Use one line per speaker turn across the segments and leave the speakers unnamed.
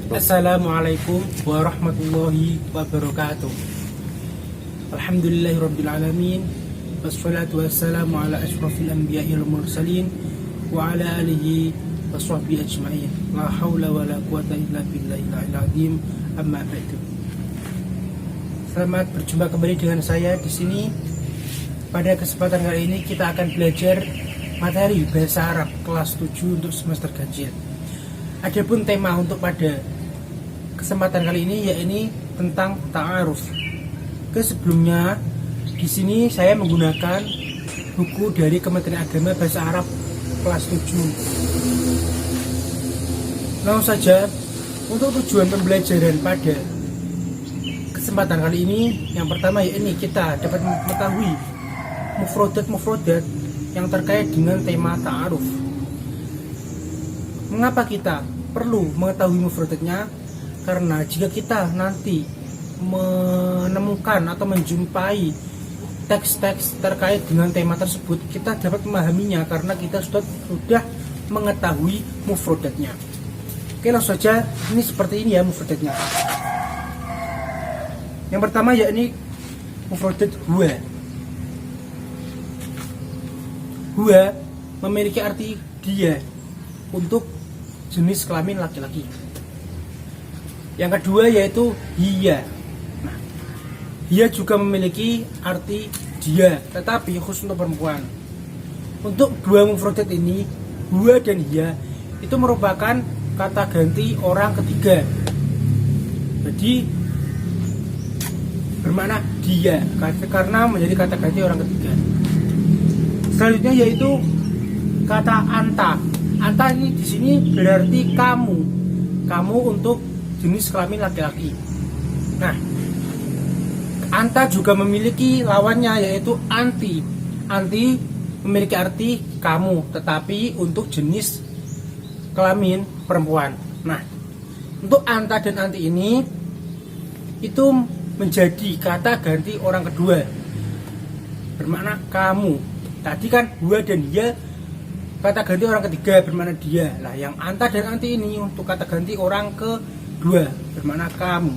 Assalamualaikum warahmatullahi wabarakatuh. Alhamdulillahirabbil alamin. Wassalatu wassalamu ala asyrafil anbiya'i wal mursalin wa ala alihi washabbihi ajmain. La haula wala quwata illa billahil azim. Amma ba'du. Selamat berjumpa kembali dengan saya di sini. Pada kesempatan kali ini kita akan belajar materi bahasa Arab kelas 7 untuk semester ganjil. Adapun tema untuk pada kesempatan kali ini yaitu tentang ta'aruf. Sebelumnya di sini saya menggunakan buku dari Kementerian Agama Bahasa Arab kelas 7. Langsung saja untuk tujuan pembelajaran pada kesempatan kali ini, yang pertama yaitu kita dapat mengetahui mufrodat yang terkait dengan tema ta'aruf. Mengapa kita perlu mengetahui mufrodatnya? Karena jika kita nanti menemukan atau menjumpai teks-teks terkait dengan tema tersebut, kita dapat memahaminya karena kita sudah mengetahui mufrodatnya. Oke, langsung saja. Ini seperti ini ya mufrodatnya. Yang pertama yakni mufrodat huwa. Huwa memiliki arti dia untuk jenis kelamin laki-laki. Yang kedua yaitu hiya. Nah, hiya juga memiliki arti dia, tetapi khusus untuk perempuan. Untuk dua mufrodat ini, huwa dan hiya, itu merupakan kata ganti orang ketiga. Jadi bermakna dia karena menjadi kata ganti orang ketiga. Selanjutnya yaitu kata anta. Anta ini di sini berarti kamu. Kamu untuk jenis kelamin laki-laki. Nah, anta juga memiliki lawannya yaitu anti. Anti memiliki arti kamu, tetapi untuk jenis kelamin perempuan. Nah, untuk anta dan anti ini itu menjadi kata ganti orang kedua, bermakna kamu. Tadi kan huwa dan dia kata ganti orang ketiga bermakna dia. Lah yang anta dan anti ini untuk kata ganti orang kedua bermakna kamu.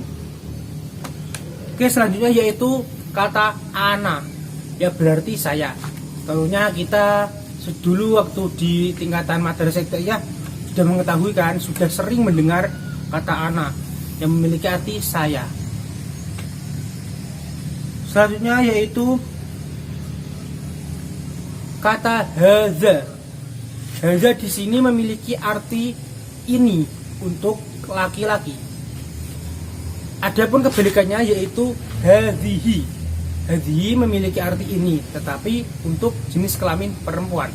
Oke, selanjutnya yaitu kata ana, ya berarti saya. Tentunya kita dulu waktu di tingkatan madrasah ya sudah mengetahui kan, sudah sering mendengar kata ana yang memiliki arti saya. Selanjutnya yaitu kata haza. Haza di sini memiliki arti ini untuk laki-laki. Adapun kebalikannya yaitu hadhihi. Hadhihi memiliki arti ini, tetapi untuk jenis kelamin perempuan.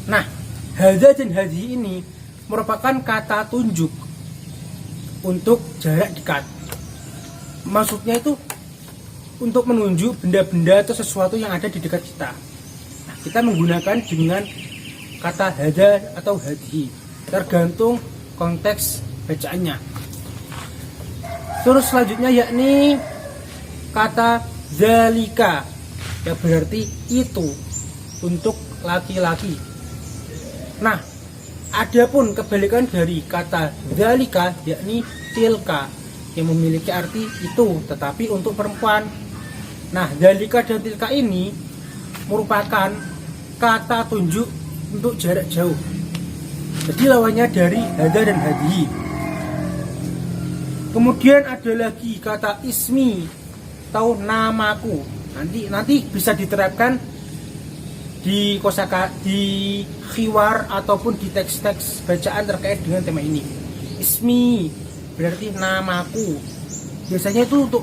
Nah, haza dan hadhihi ini merupakan kata tunjuk untuk jarak dekat. Maksudnya itu untuk menunjuk benda-benda atau sesuatu yang ada di dekat kita. Nah, kita menggunakan dengan kata hada atau hadhi, tergantung konteks bacaannya. Terus selanjutnya yakni kata zalika, yang berarti itu untuk laki-laki. Nah, adapun kebalikan dari kata zalika yakni tilka, yang memiliki arti itu tetapi untuk perempuan. Nah, zalika dan tilka ini merupakan kata tunjuk untuk jarak jauh. Jadi lawannya dari hada dan hadi. Kemudian ada lagi kata ismi atau namaku. Nanti bisa diterapkan di kosakata, di khiwar ataupun di teks-teks bacaan terkait dengan tema ini. Ismi berarti namaku. Biasanya itu untuk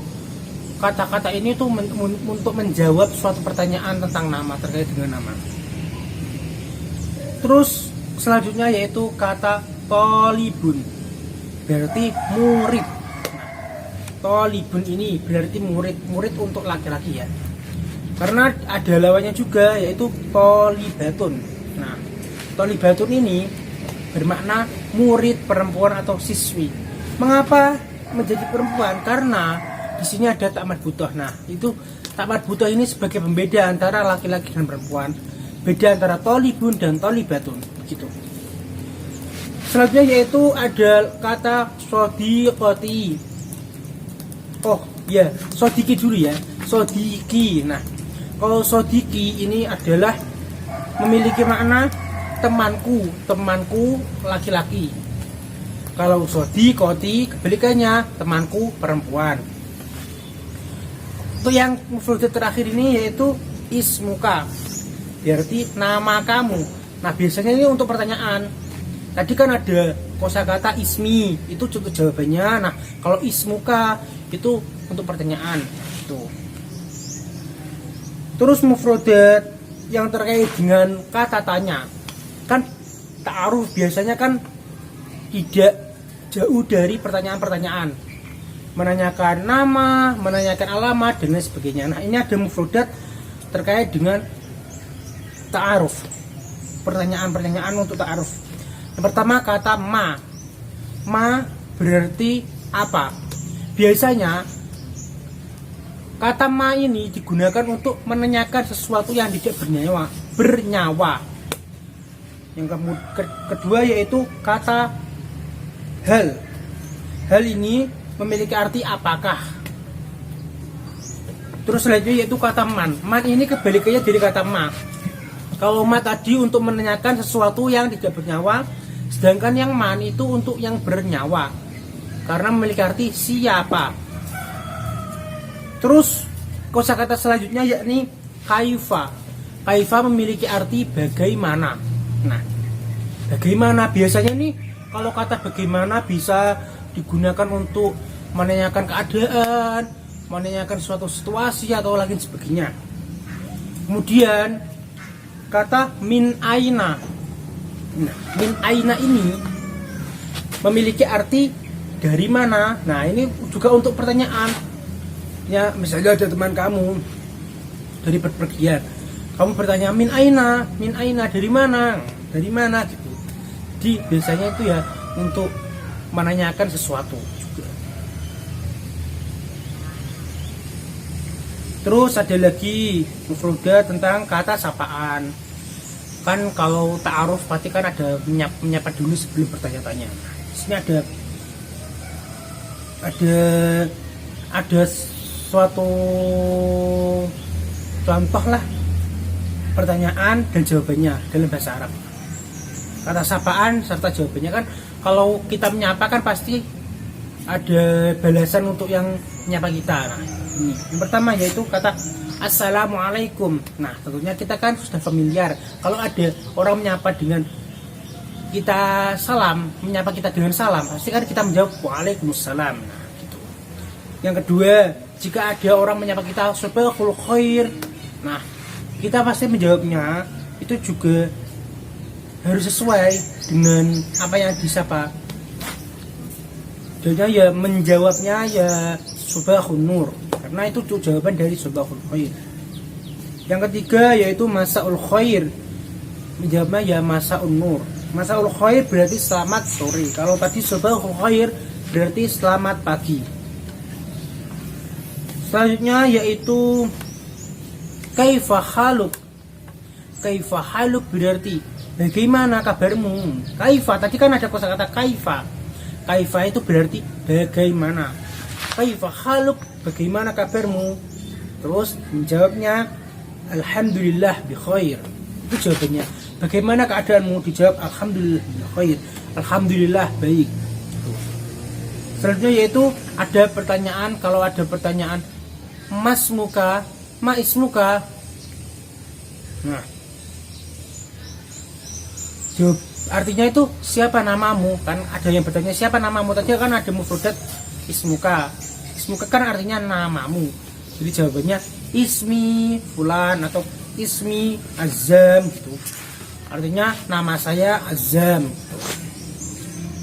kata-kata ini tuh untuk menjawab suatu pertanyaan tentang nama, terkait dengan nama. Terus selanjutnya yaitu kata tolibun, berarti murid. Tolibun ini berarti murid untuk laki-laki ya. Karena ada lawannya juga yaitu tolibatun. Nah, tolibatun ini bermakna murid perempuan atau siswi. Mengapa menjadi perempuan? Karena di sini ada tak marbutoh. Nah, itu tak marbutoh ini sebagai pembeda antara laki-laki dan perempuan. Beda antara tolibun dan tolibatun, gitu. Selanjutnya yaitu ada kata sodiqoti. Oh ya, sodiki dulu ya, sodiki. Nah, kalau sodiki ini adalah memiliki makna temanku laki-laki. Kalau sodiqoti kebalikannya temanku perempuan. Untuk yang mufrad terakhir ini yaitu ismuka, berarti nama kamu. Nah biasanya ini untuk pertanyaan. Tadi kan ada kosakata ismi, itu cukup jawabannya. Nah kalau ismuka itu untuk pertanyaan. Tuh. Terus mufradat yang terkait dengan kata tanya, kan ta'aruf biasanya kan tidak jauh dari pertanyaan-pertanyaan, menanyakan nama, menanyakan alamat dan lain sebagainya. Nah ini ada mufradat terkait dengan ta'aruf, pertanyaan-pertanyaan untuk ta'aruf. Yang pertama kata ma berarti apa? Biasanya kata ma ini digunakan untuk menanyakan sesuatu yang tidak bernyawa. Yang kedua yaitu kata hal ini memiliki arti apakah. Terus selanjutnya yaitu kata man ini kebalikannya dari kata ma. Kalau ma tadi untuk menanyakan sesuatu yang tidak bernyawa, sedangkan yang man itu untuk yang bernyawa karena memiliki arti siapa. Terus kosakata selanjutnya yakni kaifa memiliki arti bagaimana. Nah bagaimana biasanya nih, kalau kata bagaimana bisa digunakan untuk menanyakan keadaan, menanyakan suatu situasi atau lain sebagainya. Kemudian kata min aina. Nah, min aina ini memiliki arti dari mana. Nah, ini juga untuk pertanyaan. Ya, misalnya ada teman kamu dari perpergian. Kamu bertanya min aina dari mana? Dari mana gitu. Jadi biasanya itu ya untuk menanyakan sesuatu juga. Terus ada lagi mufradat tentang kata sapaan. Kan kalau ta'aruf pasti kan ada menyapa dulu sebelum bertanya-tanya. Di sini ada suatu contoh lah pertanyaan dan jawabannya dalam bahasa Arab. Kata sapaan serta jawabannya kan kalau kita menyapa kan pasti ada balasan untuk yang menyapa kita. Nah, ini yang pertama yaitu kata assalamualaikum. Nah tentunya kita kan sudah familiar. Kalau ada orang menyapa menyapa kita dengan salam, pasti kan kita menjawab waalaikumsalam. Nah, gitu. Yang kedua, jika ada orang menyapa kita sabahul khair, nah kita pasti menjawabnya itu juga harus sesuai dengan apa yang disapa. Jadi ya menjawabnya ya sabahun nur, karena itu jawaban dari sabahul khair. Yang ketiga yaitu masaul khair, menjawabnya ya masaun nur. Masaul khair berarti selamat sore. Kalau tadi sabahul khair berarti selamat pagi. Selanjutnya yaitu kaifa haluk. Kaifa haluk berarti bagaimana kabarmu. Kaifa tadi kan ada kosakata kaifa. Kaifa itu berarti bagaimana. Kaifa haluk, bagaimana kabarmu. Terus menjawabnya alhamdulillah bi khair. Itu jawabannya. Bagaimana keadaanmu? Dijawab alhamdulillah bi khair. Alhamdulillah baik. Selanjutnya yaitu ada pertanyaan. Kalau ada pertanyaan masmuka, ma ismuka. Nah, jawab artinya itu siapa namamu. Kan ada yang bertanya siapa namamu. Tadi kan ada mufradat ismuka. Ismuka kan artinya namamu. Jadi jawabannya ismi fulan atau ismi azam gitu. Artinya nama saya Azam gitu.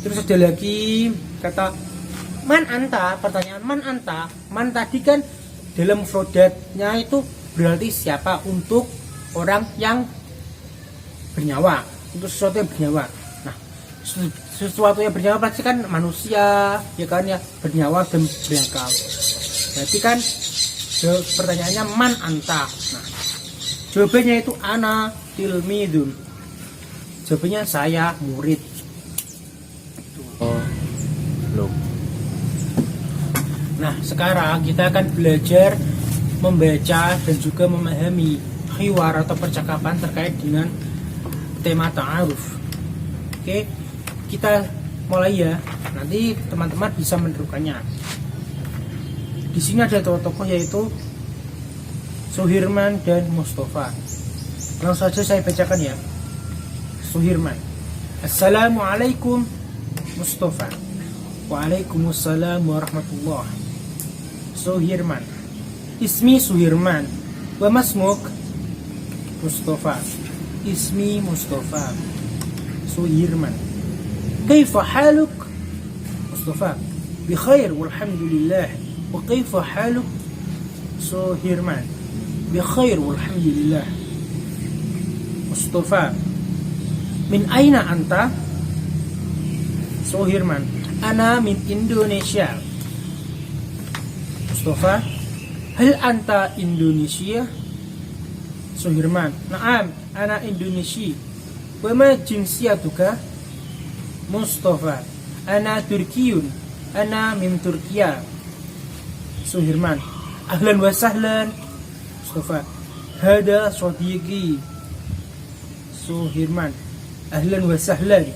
Terus ada lagi kata man anta. Pertanyaan man anta. Man tadi kan dalam mufradatnya itu berarti siapa, untuk orang yang bernyawa, untuk sesuatu yang bernyawa. Nah, sesuatu yang bernyawa pasti kan manusia, ya kan, ya bernyawa dan berakal. Berarti kan pertanyaannya man anta. Nah, jawabannya itu ana tilmidun. Jawabannya saya murid. Nah, sekarang kita akan belajar membaca dan juga memahami khiwar atau percakapan terkait dengan tema ta'aruf. Oke, kita mulai ya. Nanti teman-teman bisa menirukannya. Di sini ada tokoh-tokoh yaitu Suhirman dan Mustafa. Langsung saja saya bacakan ya. Suhirman. Assalamualaikum Mustafa. Waalaikumsalam warahmatullah. Suhirman. Ismi Suhirman. Wa masmuk? Mustafa. Ismi Mustafa. Suhirman. Kaifa haluk? Mustafa. Bikhair walhamdulillah. Wa kaifa haluk? Suhirman. Bikhair walhamdulillah. Mustafa. Min aina anta? Suhirman. Ana min Indonesia. Mustafa. Hal anta Indonesia? Suhirman. Naam, ana Indonesia. Wa ma jinsiyatuka? Mustafa. Ana Turkiyun. Ana min Turkiya. Suhirman. Ahlan wa sahlan. Mustafa. Hada sadiqi. Suhirman. Ahlan wa sahlan.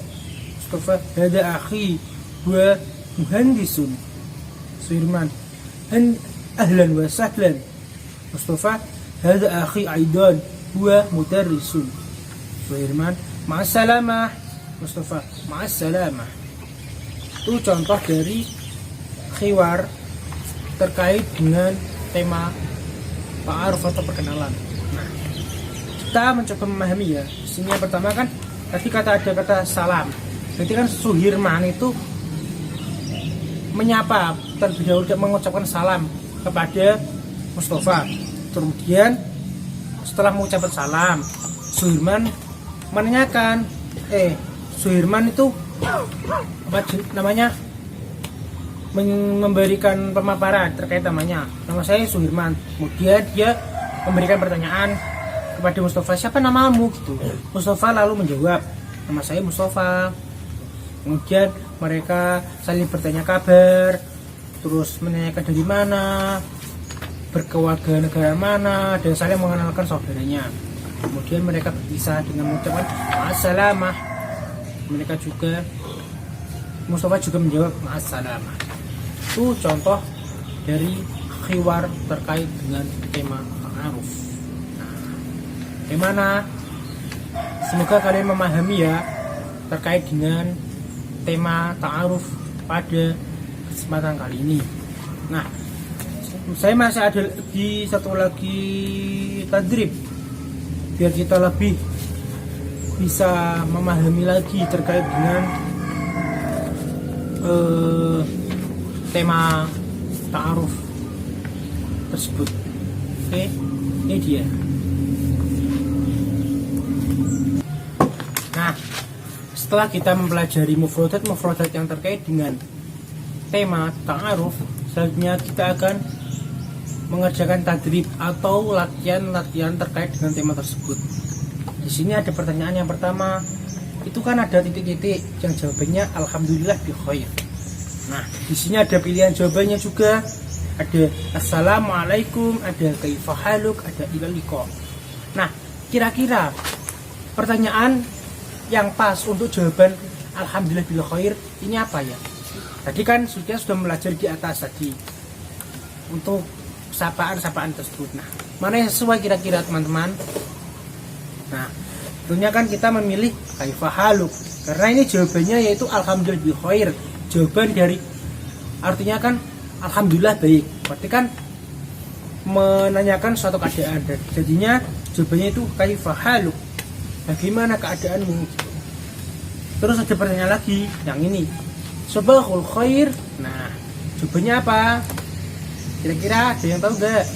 Mustafa. Hada akhi wa muhandisun. Suhirman. Ahlan wa sahlan. Mustafa. Hada akhi aidan huwa mudarrisun. Suhirman. Ma'assalamah. Mustafa. Ma'assalamah. Itu contoh dari khiwar terkait dengan tema ta'aruf atau perkenalan. Nah, kita mencoba memahami ya. Di sini yang pertama kan tadi ada kata salam. Berarti kan Suhirman itu menyapa terlebih dahulu mengucapkan salam kepada Mustafa. Kemudian setelah mengucapkan salam, Suhirman menanyakan, Suhirman itu apa namanya, memberikan pemaparan terkait namanya. Nama saya Suhirman. Kemudian dia memberikan pertanyaan kepada Mustafa, siapa namamu gitu. Mustafa lalu menjawab, nama saya Mustafa. Kemudian mereka saling bertanya kabar, terus menanyakan dari mana, berkeluarga negara mana, dan saling mengenalkan saudaranya. Kemudian mereka berpisah dengan mengucapkan ma'assalamah. Mereka juga, Mustafa juga menjawab ma'assalamah. Itu contoh dari khiwar terkait dengan tema ta'aruf. Nah, bagaimana? Semoga kalian memahami ya terkait dengan tema ta'aruf pada kesempatan kali ini. Nah, saya masih ada di satu lagi tadrib biar kita lebih bisa memahami lagi terkait dengan tema ta'aruf tersebut. Oke, ini dia. Nah, setelah kita mempelajari mufradat yang terkait dengan tema ta'aruf, selanjutnya kita akan mengerjakan tadrib atau latihan-latihan terkait dengan tema tersebut. Di sini ada pertanyaan yang pertama, itu kan ada titik-titik yang jawabannya alhamdulillah bi khair. Nah, di sini ada pilihan jawabannya juga. Ada assalamualaikum, ada kaifa haluk, ada ila liqa. Nah, kira-kira pertanyaan yang pas untuk jawaban alhamdulillah bil khair ini apa ya? Tadi kan sudah belajar di atas tadi untuk sapaan tersebut. Nah, mana yang sesuai kira-kira teman-teman? Nah, tentunya kan kita memilih kaifa haluk karena ini jawabannya yaitu alhamdulillah bil khair. Jawaban dari artinya kan alhamdulillah baik. Berarti kan menanyakan suatu keadaan. Jadinya jawabannya itu kaifa haluk. Bagaimana keadaanmu? Terus ada pertanyaan lagi yang ini. Sabahul khair. Nah, jawabannya apa? Kira-kira ada yang tahu gak?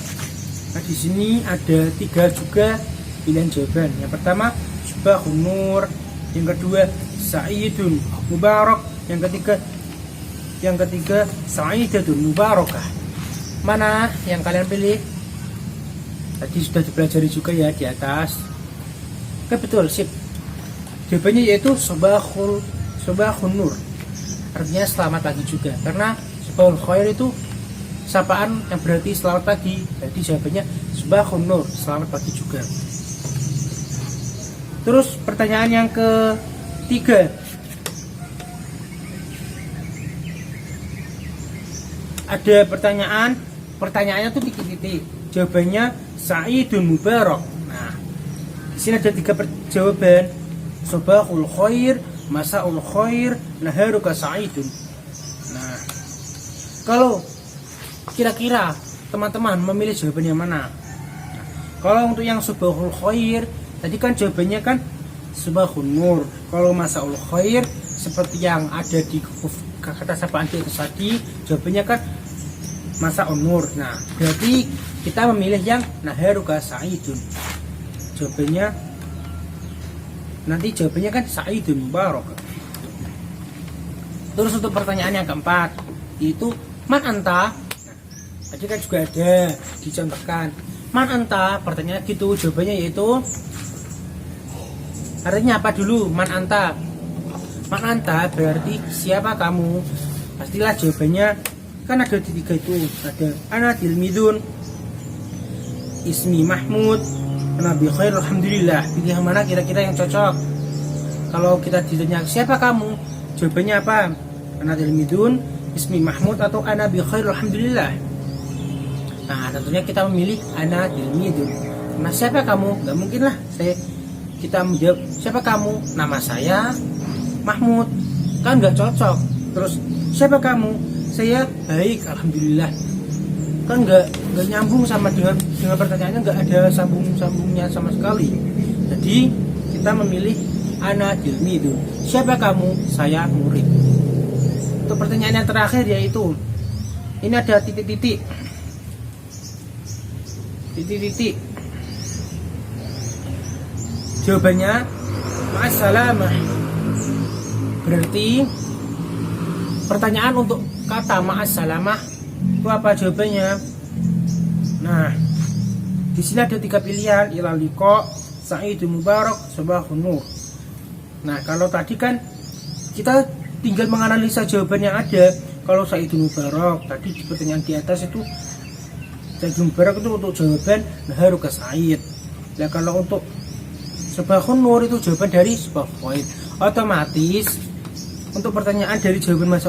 Nah, di sini ada 3 juga pilihan jawaban. Yang pertama sabahun nur, yang kedua sa'idun mubarak, yang ketiga sa'idatun mubarakah. Mana yang kalian pilih? Tadi sudah dipelajari juga ya di atas. Oke, betul, sip. Jawabannya yaitu sabahun nur. Artinya selamat pagi juga. Karena sabahul khair itu sapaan yang berarti selamat pagi. Jadi jawabannya Sabahun Nur, selamat pagi juga. Terus pertanyaan yang ketiga, ada pertanyaannya tuh titik-titik, jawabannya Sa'idun Mubarak. Nah, di sini ada 3 jawaban, Sabahul Khair, Masa'ul Khair, Naharuka Sa'idun. Nah, kalau kira-kira teman-teman memilih jawaban yang mana? Nah, kalau untuk yang Sabahul Khair, tadi kan jawabannya kan Sabahun Nur. Kalau Masa'ul Khair, seperti yang ada di kata sapaan di atas tadi, jawabannya kan Masa'un Nur. Nah, berarti kita memilih yang Naharuka Sa'idun. Jawabannya kan Sa'idun Mubarak. Terus untuk pertanyaan yang keempat, yaitu Man Anta. Tadi kan juga ada dicontohkan Man Anta, pertanyaan gitu, jawabannya yaitu artinya apa dulu? Man Anta berarti siapa kamu? Pastilah jawabannya kan ada di 3 itu, ada Ana Tilmidun, Ismi Mahmud, Ana bi khair alhamdulillah. Pilih yang mana kira-kira yang cocok? Kalau kita ditanya siapa kamu, jawabannya apa? Ana Tilmidun, Ismi Mahmud, atau Ana bi khair alhamdulillah. Nah, tentunya kita memilih Ana Tilmidun. Nah, siapa kamu? Gak mungkin lah kita menjawab siapa kamu, nama saya Mahmud, kan gak cocok. Terus siapa kamu? Saya baik alhamdulillah, kan nggak nyambung sama dengan pertanyaannya, nggak ada sambungnya sama sekali. Jadi kita memilih Ana Tilmidun, siapa kamu? Saya murid. Untuk pertanyaan yang terakhir yaitu ini ada titik-titik, jawabannya Ma'assalamah. Berarti pertanyaan untuk kata Ma'assalamah itu apa jawabannya? Nah, di sini ada 3 pilihan, Ilal Liqa, Sa'idun Mubarak, Sabahun Nur. Nah, kalau tadi kan kita tinggal menganalisa jawaban yang ada. Kalau Sa'idun Mubarak tadi di pertanyaan di atas itu, Sa'idun Mubarak itu untuk jawaban Naharuka Sa'id. Nah, kalau untuk Sabahun Nur itu jawaban dari Sabahul Khair. Otomatis untuk pertanyaan dari jawaban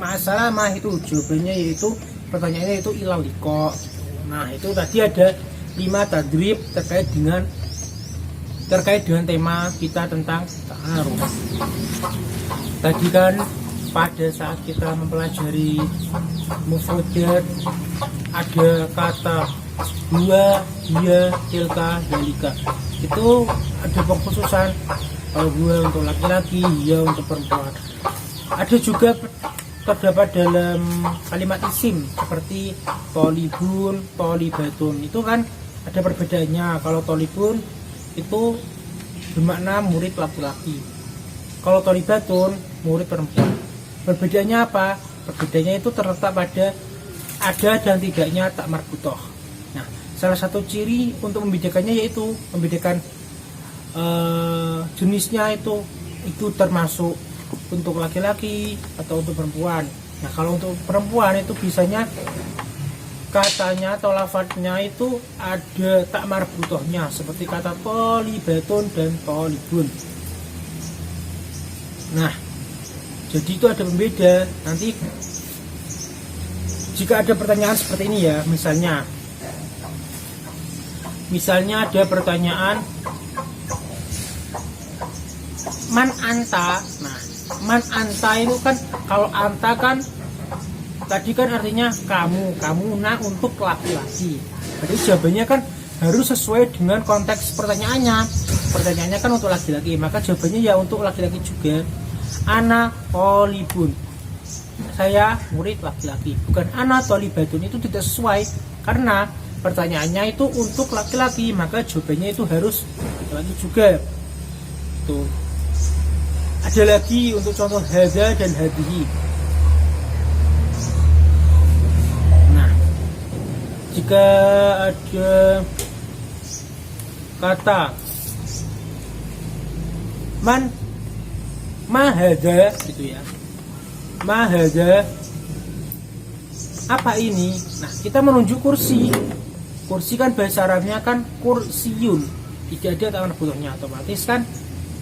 Ma'assalamah itu jawabannya yaitu pertanyaannya itu Ilal Liqa. Nah, itu tadi ada 5 tadrib terkait dengan tema kita tentang ta'aruf. Tadi kan pada saat kita mempelajari mufradat ada kata dua, dia, tilka, dalika. Itu ada pengkhususan, kalau dua untuk laki-laki, dia untuk perempuan. Ada juga terdapat dalam kalimat isim seperti tolibun, tolibatun. Itu kan ada perbedaannya. Kalau tolibun itu bermakna murid laki-laki, kalau tolibatun murid perempuan. Perbedaannya apa? Perbedaannya itu terletak pada ada dan tidaknya tak marbutoh. Nah, salah satu ciri untuk membedakannya yaitu membedakan jenisnya itu termasuk untuk laki-laki atau untuk perempuan. Nah, kalau untuk perempuan itu biasanya katanya atau lafadznya itu ada tak marbutohnya seperti kata tolibatun dan tolibun. Nah, jadi itu ada pembeda. Nanti jika ada pertanyaan seperti ini ya, misalnya ada pertanyaan man anta. Nah, man anta itu kan, kalau anta kan tadi kan artinya kamu, nah untuk laki-laki. Jadi jawabannya kan harus sesuai dengan konteks pertanyaannya. Pertanyaannya kan untuk laki-laki, maka jawabannya ya untuk laki-laki juga. Ana tolibun, saya murid laki-laki, bukan ana tolibatun. Itu tidak sesuai karena pertanyaannya itu untuk laki-laki, maka jawabannya itu harus laki-laki juga. Tuh. Ada lagi untuk contoh hadza dan hadihi. Nah, jika ada kata ma hadza gitu ya. Ma hadza Apa ini? Nah, kita menunjuk kursi. Kursi kan bahasa Arabnya kan kursiyun, tidak ada tangan butuhnya, otomatis kan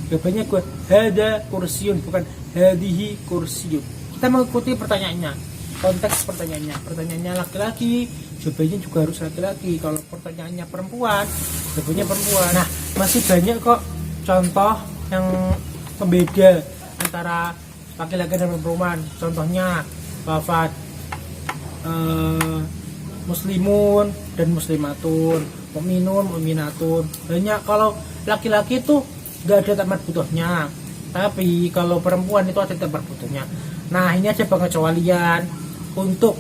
jawabannya gue hada kursiyun, bukan hadihi kursiyun. Kita mengikuti pertanyaannya, konteks pertanyaannya laki-laki, jawabannya juga harus laki-laki. Kalau pertanyaannya perempuan, jawabannya perempuan. Nah, masih banyak kok contoh yang pembeda antara laki-laki dan perempuan. Contohnya lafaz muslimun dan muslimatun, mukminun, mukminatun. Banyak. Kalau laki-laki itu nggak ada tempat butuhnya, tapi kalau perempuan itu ada tempat butuhnya. Nah, ini ada pengecualian untuk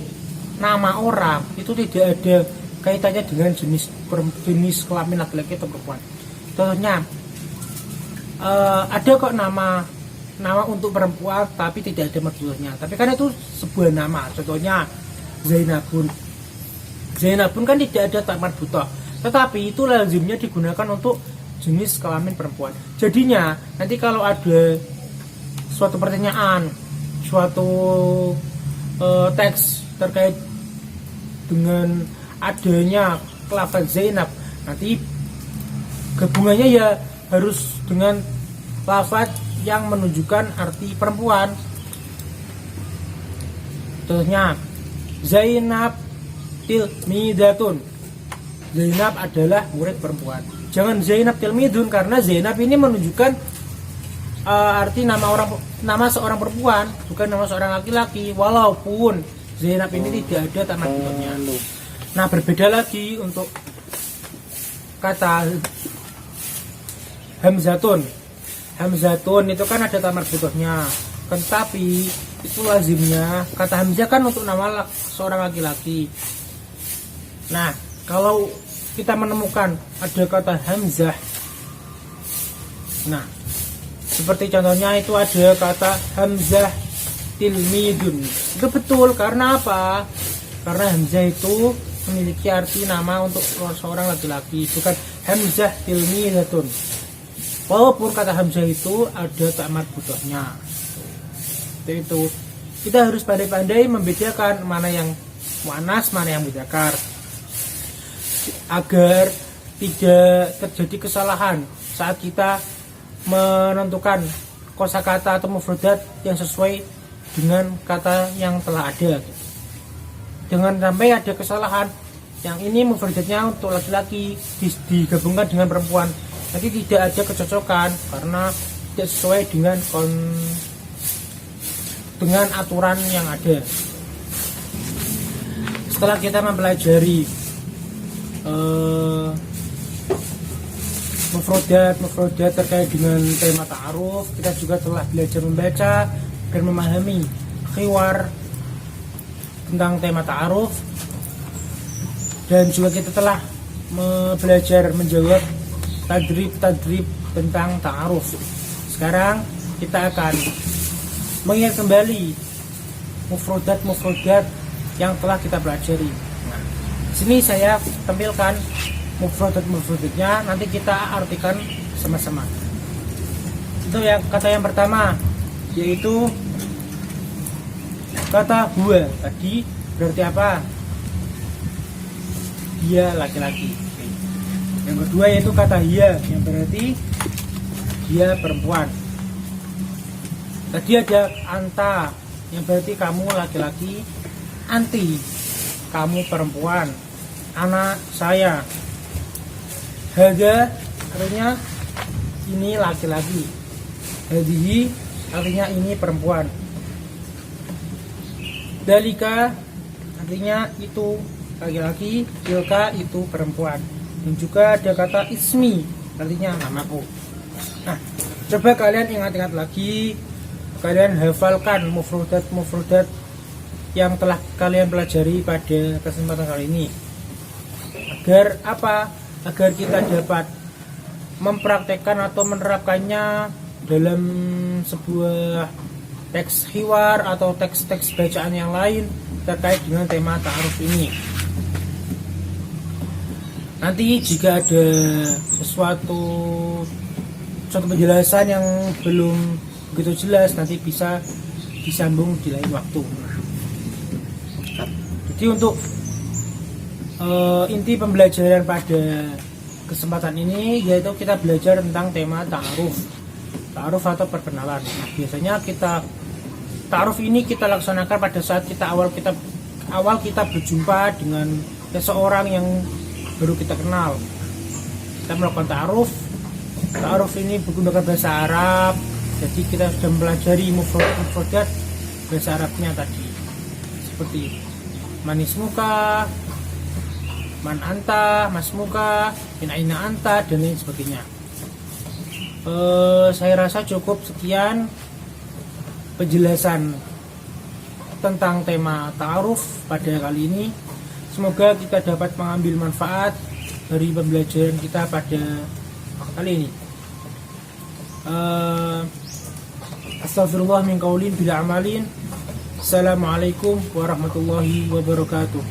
nama orang itu tidak ada kaitannya dengan jenis kelamin laki-laki atau perempuan. Contohnya ada kok nama untuk perempuan tapi tidak ada marfu'nya, tapi kan itu sebuah nama. Contohnya Zainabun kan tidak ada tak marbutoh, tetapi itu lazimnya digunakan untuk jenis kelamin perempuan. Jadinya nanti kalau ada suatu pertanyaan, suatu teks terkait dengan adanya lafaz Zainab, nanti gabungannya ya harus dengan lafaz yang menunjukkan arti perempuan. Contohnya Zainab tilmidatun, Zainab adalah murid perempuan. Jangan Zainab tilmidun, karena Zainab ini menunjukkan arti nama seorang perempuan, bukan nama seorang laki-laki, walaupun Zainab ini tidak ada tamat butuhnya. Nah, berbeda lagi untuk kata Hamzatun itu kan ada tamat butuhnya, tetapi itu lazimnya kata Hamzah kan untuk nama seorang laki-laki. Nah, kalau kita menemukan ada kata Hamzah, nah seperti contohnya itu ada kata Hamzah tilmidun, itu betul. Karena apa? Karena Hamzah itu memiliki arti nama untuk seorang laki-laki, bukan Hamzah tilmidatun. Walaupun kata Hamzah itu ada tamat butuhnya. Itu kita harus pandai-pandai membedakan mana yang muannas, mana yang mudzakkar, agar tidak terjadi kesalahan saat kita menentukan kosakata atau mufradat yang sesuai dengan kata yang telah ada. Jangan sampai ada kesalahan, yang ini mufradatnya untuk laki-laki digabungkan dengan perempuan, nanti tidak ada kecocokan karena tidak sesuai dengan aturan yang ada. Setelah kita mempelajari mufradat terkait dengan tema ta'aruf, kita juga telah belajar membaca dan memahami khiwar tentang tema ta'aruf, dan juga kita telah belajar menjawab tadrib tentang ta'aruf. Sekarang kita akan mengingat kembali mufradat yang telah kita pelajari. Nah, sini saya tampilkan mufradatnya, nanti kita artikan sama-sama. Itu yang kata yang pertama, yaitu kata huwa. Tadi berarti apa? Dia laki-laki. Yang kedua yaitu kata hiya, yang berarti dia perempuan. Tadi ada anta, yang berarti kamu laki-laki. Anti, kamu perempuan. Anak, saya. Hada artinya ini laki-laki. Hadihi artinya ini perempuan. Dalika artinya itu laki-laki. Tilka itu perempuan. Dan juga ada kata ismi, artinya namaku. Nah, coba kalian ingat-ingat lagi, kalian hafalkan mufradat yang telah kalian pelajari pada kesempatan kali ini. Agar apa? Agar kita dapat mempraktekkan atau menerapkannya dalam sebuah teks hiwar atau teks-teks bacaan yang lain terkait dengan tema ta'aruf ini. Nanti jika ada sesuatu penjelasan yang belum begitu jelas, nanti bisa disambung di lain waktu. Jadi untuk inti pembelajaran pada kesempatan ini yaitu kita belajar tentang tema ta'aruf atau perkenalan. Nah, biasanya ta'aruf ini kita laksanakan pada saat awal kita berjumpa dengan seseorang yang baru kita kenal. Kita melakukan ta'aruf ini menggunakan bahasa Arab. Jadi kita sudah mempelajari mufradat bahasa Arabnya tadi, seperti manismuka, man anta, masmuka, min aina anta, dan lain sebagainya. Saya rasa cukup sekian penjelasan tentang tema ta'aruf pada kali ini. Semoga kita dapat mengambil manfaat dari pembelajaran kita pada kali ini. Astagfirullah min qaulin bila amalin. Assalamualaikum warahmatullahi wabarakatuh.